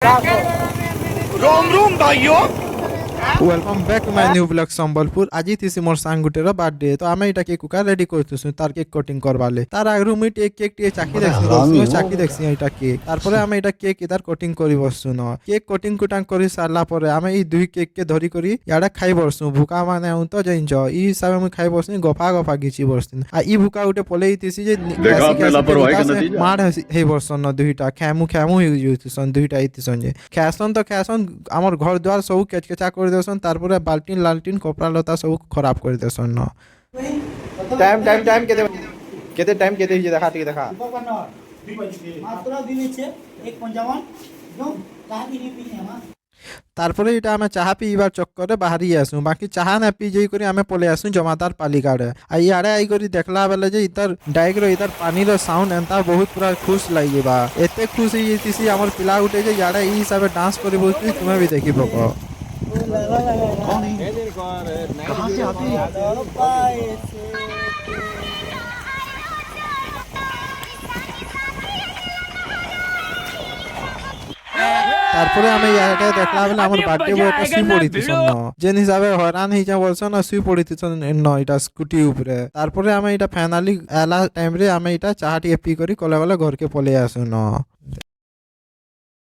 रोम रोम भाइयों welcome back to my new blog Sambalpur आज थी मोर सांग गुटेर बर्थडे तो आम यहाँ केक कुका रेडी करतेछु तार केक कटिंग करवाले तार आगु मुई केक टे चाखी देखसी चाखी देखसी एटा केक तारपरे आम एटा केक इतार कटिंग करी बसछु न केक कटिंग कुटांग करी सारला परे आम ई दुई केक के धरी करी याडा खाई बसछु भूका माने आउ तो जइंज ई हिसाबे मुई खाई बसनी गफा गफा घिची बसनी आ ई भूका उठे पलेई तिसी जे देखा आपने लापरवाही का नतीजा। मार हे बसन न दुईटा खेमु खेमु सन दुईटा इतिसन जे खेसन तो खेसन हमर घर द्वार सब केचकेचा कर देसन तारपरे बाल्टीन लालटीन कपड़ा लता सब खराब कर देसन न टाइम टाइम टाइम केते टाइम केते हिजे देखा टिके देखा मात्रा दिनेছে 1:55 नो चाहा दिने पिने मा तारपरे इटा आमे चाहा पीबार चक्करे बाहरी आसु बाकी चाहा ना पी जई करी आमे पले आसु जमादार पालिकाड़े आ इयाड़े आई करी देखला बेले जे इतर डाइक रो इतर पानी रो साउंड एंता बहुत पूरा खुश लागि बा एते खुश ही तिसी हमर पिला उठे जे याड़े ई हिसाबे डांस करी बोलती तुमे भी देखि बको कौन है कहां से आते हैं তারপরে আমি ইয়াটা দেখলা বেলে আমার বার্থডে বয়টা শুই পড়িতেছন ন যেন হিসাবে হরান হিজা বলছন না শুই পড়িতেছন ন এটা স্কুটি উপরে তারপরে আমি এটা ফাইনালি এলা টাইম রে আমি এটা চাহা টিকে পি করি কলে গলে ঘরকে পলে আসু ন